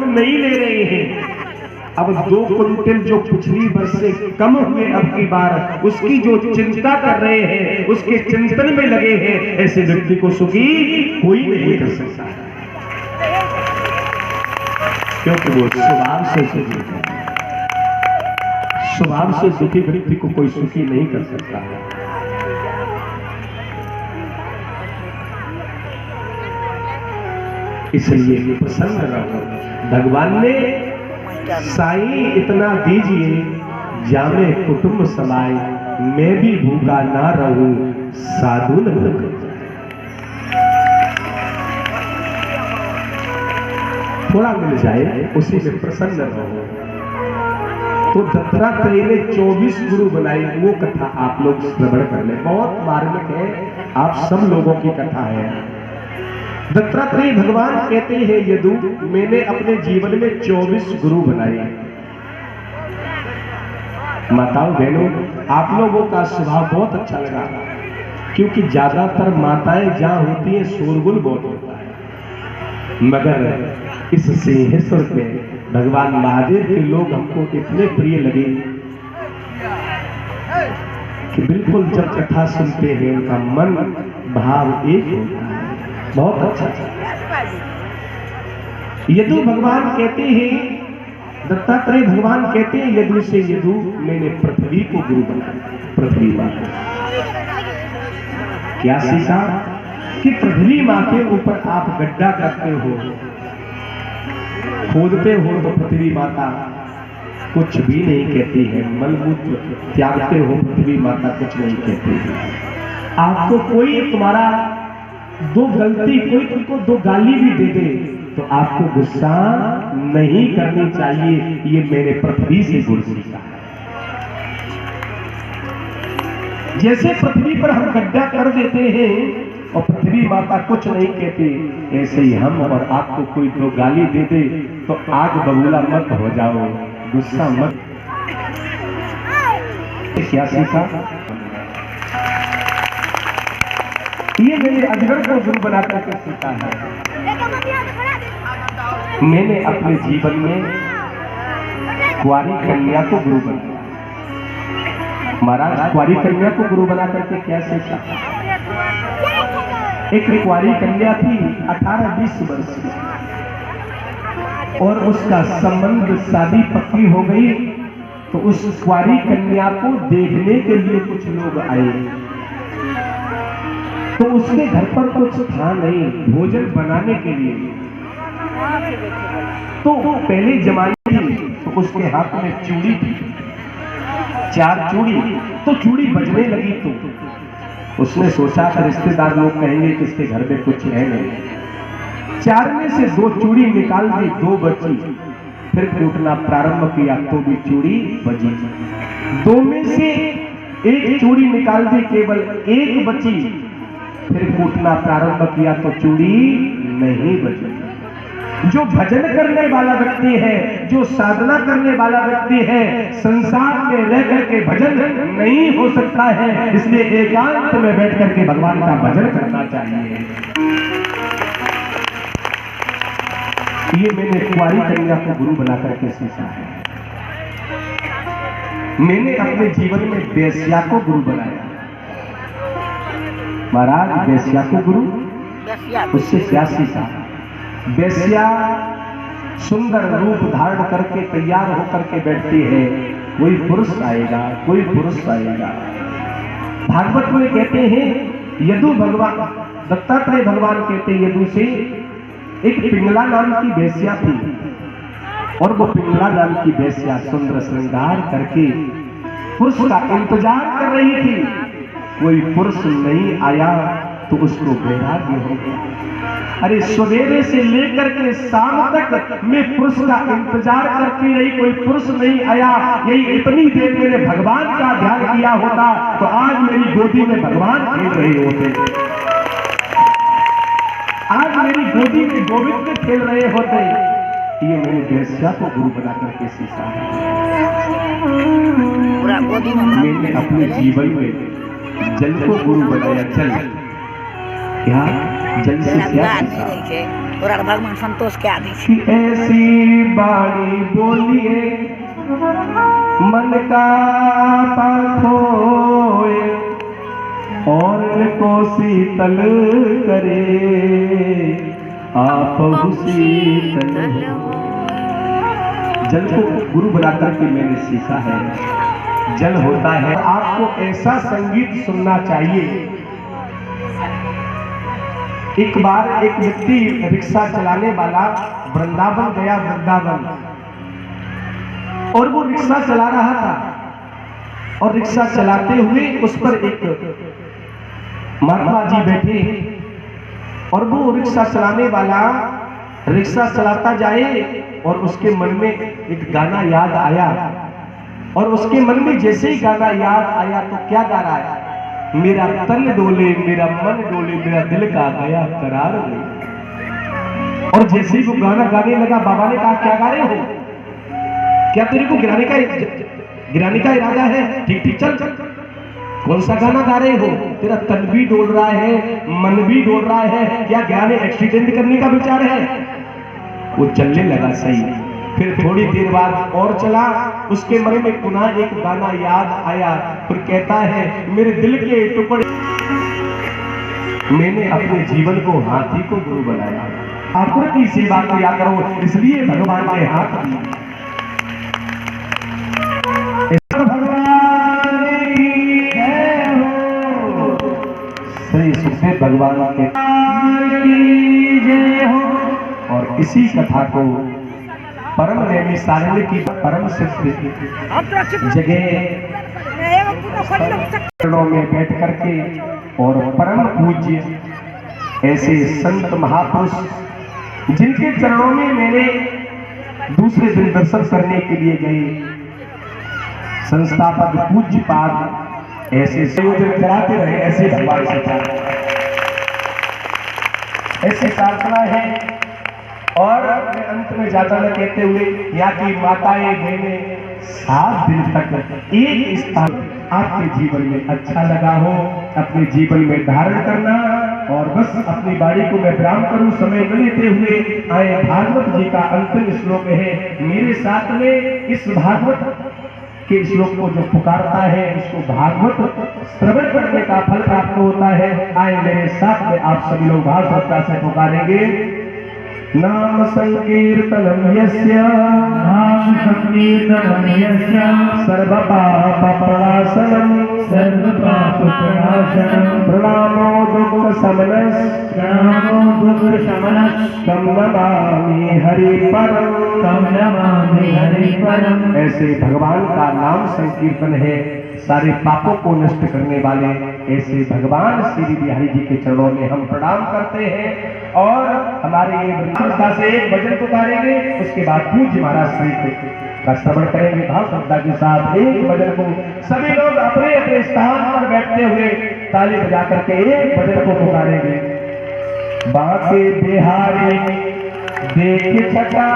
नहीं ले रहे हैं। अब 2 कुंटल जो पिछली वर्ष से कम हुए अब की बार, उसकी जो चिंता कर रहे हैं, उसके चिंतन में लगे हैं, ऐसे व्यक्ति को सुखी कोई नहीं कर सकता, क्योंकि वो स्वभाव से सुखी है। स्वभाव से सुखी व्यक्ति को कोई सुखी नहीं कर सकता है। इसलिए प्रसन्न रहो। भगवान ने साईं इतना दीजिए जामे कुटुंब समाए, मैं भी भूखा ना रहूं साधु न बनूं। थोड़ा मिल जाए उसी में प्रसन्न रहो। तो दत्तात्रेय ने 24 गुरु बनाई, वो कथा आप लोग श्रवण कर ले, बहुत मार्मिक है, आप सब लोगों की कथा है। दत्तात्रेय भगवान कहते हैं यदु मैंने अपने जीवन में 24 गुरु बनाए। माताओं बहनों, आप लोगों का स्वभाव बहुत अच्छा लगा, क्योंकि ज्यादातर माताएं जहां होती है शोरगुल बहुत होता है, मगर इस सिंहेश्वर पे भगवान महादेव के लोग हमको इतने प्रिय लगे कि बिल्कुल जब कथा सुनते हैं उनका मन भाव एक होता है, बहुत अच्छा। यदु भगवान कहते हैं, दत्तात्रेय भगवान कहते हैं यदु से यदु मैंने पृथ्वी को गुरु बनाया। पृथ्वी माँ क्या सीखा कि पृथ्वी माँ के ऊपर आप गड्ढा करते हो, खोदते हो, तो पृथ्वी माता कुछ भी नहीं कहती है, मलमूत्र त्यागते हो, पृथ्वी माता कुछ नहीं कहती है। आपको कोई तुम्हारा 2 गलती, कोई तुमको 2 गाली भी दे दे तो आपको गुस्सा नहीं करनी चाहिए, ये मैंने पृथ्वी से गुरु सीखा। जैसे पृथ्वी पर हम गड्ढा कर देते हैं और पृथ्वी माता कुछ नहीं कहती, ऐसे ही हम और आपको कोई 2 गाली दे दे तो आग बबूला मत हो जाओ, गुस्सा मत। क्या सीखा? ये मैंने अजगर को गुरु बना करके सीखा है। मैंने अपने जीवन में कुंवारी कन्या को गुरु बनाया। महाराज कुंवारी कन्या को गुरु बना करके क्या सीखा? एक कुंवारी कन्या थी 18-20 वर्ष की, और उसका संबंध शादी पक्की हो गई, तो उस कुंवारी कन्या को देखने के लिए कुछ लोग आए, तो उसके घर पर कुछ था नहीं भोजन बनाने के लिए। तो पहले जमाने थी, तो उसके हाथ में चूड़ी थी, 4 चूड़ी, तो चूड़ी बजने लगी, तो उसने सोचा कि रिश्तेदार लोग कहेंगे कि इसके घर में कुछ है नहीं। 4 में से 2 चूड़ी निकाल दी, 2 बची, फिर कूटना प्रारंभ किया तो भी चूड़ी बजी। 2 में से 1 चूड़ी निकाल दी, केवल 1 बची, फिर कूटना प्रारंभ किया तो चूड़ी नहीं बची। जो भजन करने वाला व्यक्ति है, जो साधना करने वाला व्यक्ति है, संसार में रह करके भजन नहीं हो सकता है, इसलिए एकांत में बैठ करके भगवान का भजन करना चाहिए। ये मैंने कुंवारी कन्या को गुरु बना करके सीखा है। मैंने अपने जीवन में वेश्या को गुरु बनाया। महाराज वेश्या को गुरु, उससे क्या सीखा? वेश्या सुंदर रूप धारण करके तैयार होकर के बैठती है, कोई पुरुष आएगा, कोई पुरुष आएगा। भागवत में कहते हैं यदु भगवान, दत्तात्रेय भगवान कहते हैं यदु से एक पिंगला नाम की वेश्या थी, और वो पिंगला नाम की वेश्या सुंदर श्रृंगार करके पुरुष का इंतजार कर रही थी। कोई पुरुष नहीं आया तो उसको वैराग्य हो गया। अरे सवेरे से लेकर के शाम तक मैं पुरुष का इंतजार करती रही, कोई पुरुष नहीं आया। यही इतनी देर मेरे भगवान का ध्यान किया होता तो आज मेरी गोदी में भगवान खेल रहे होते, आज मेरी गोदी में गोविंद खेल रहे होते। ये मैंने वेश्या को गुरु बना करके सीखा है। मैंने अपने जीवन में जल को गुरु बनाया। जल क्या? जल से क्या सीखा? भगवान संतोष क्या दी? ऐसी वाणी बोलिए, मन का पाखोए और को शीतल करे, आप शीतल। जल को गुरु बनाकर के मैंने सीखा है, जल होता है। आपको ऐसा संगीत सुनना चाहिए। एक बार एक व्यक्ति रिक्शा चलाने वाला वृंदावन गया, वृंदावन, और वो रिक्शा चला रहा था और रिक्शा चलाते हुए उस पर एक महात्मा जी बैठे और वो रिक्शा चलाने वाला रिक्शा चलाता जाए और उसके मन में एक गाना याद आया, और उसके मन में जैसे ही गाना याद आया तो क्या गा रहा है, मेरा तन डोले, मेरा मन डोले, मेरा दिल का गया करार में। और जैसे ही वो गाना गाने लगा, बाबा ने कहा क्या गा रहे हो, क्या तेरे को गिराने का इरादा है? ठीक ठीक चल चल, कौन सा गाना गा रहे हो? तेरा तन भी डोल रहा है, मन भी डोल रहा है, क्या ज्ञान एक्सीडेंट करने का विचार है? वो चलने लगा सही। फिर थोड़ी देर बाद और चला, उसके मन में पुनः एक गाना याद आया, फिर कहता है मेरे दिल के टुकड़े, मैंने अपने जीवन को हाथी को गुरु बनाया। ठाकुर की सेवा किया करो, इसलिए भगवान के हाथ दिए। श्री सुखदेव भगवान के जय हो। और इसी कथा को परम नेमी सारण्य की परम सिद्ध जगह चरणों में बैठ करके और परम पूज्य ऐसे संत महापुरुष जिनके चरणों में मेरे दूसरे दिन दर्शन करने के लिए गए संस्थापक पूज्य पाद ऐसे कराते रहे, ऐसे भगवान से ऐसी प्रार्थना है। और अंत में जाता न कहते हुए, यहाँ की माताएं बहनें 7 दिन तक एक स्थान आपके जीवन में अच्छा लगा हो, अपने जीवन में धारण करना। और बस अपनी बाड़ी को मैं विराम करूं, समय न लेते हुए आए भागवत जी का अंतिम श्लोक है मेरे साथ में। इस भागवत के श्लोक को जो पुकारता है उसको भागवत श्रवण करने का फल प्राप्त होता है। आए मेरे साथ में आप सभी लोग भागवत से पुकारेंगे। नाम संकीर्तनम यस्य, नाम संकीर्तनम यस्य, सर्व पाप प्रणाशनम, सर्व पाप प्रणाशनम, प्रणामो दुख शमनस, प्रणामो दुख शमनस, तम नमामि हरि परम, तम नमामि हरि परम। ऐसे भगवान का नाम संकीर्तन है, सारे पापों को नष्ट करने वाले ऐसे भगवान श्री बिहारी जी के चरणों में हम प्रणाम करते हैं। और हमारे ये संस्था से एक भजन पुकारेंगे, उसके बाद पूज्य महाराज श्री का श्रवण करेंगे भाव श्रद्धा के साथ। एक भजन को सभी लोग अपने अपने स्थान पर बैठते हुए ताली बजा करके एक भजन को पुकारेंगे। बाके बिहारी देख छटा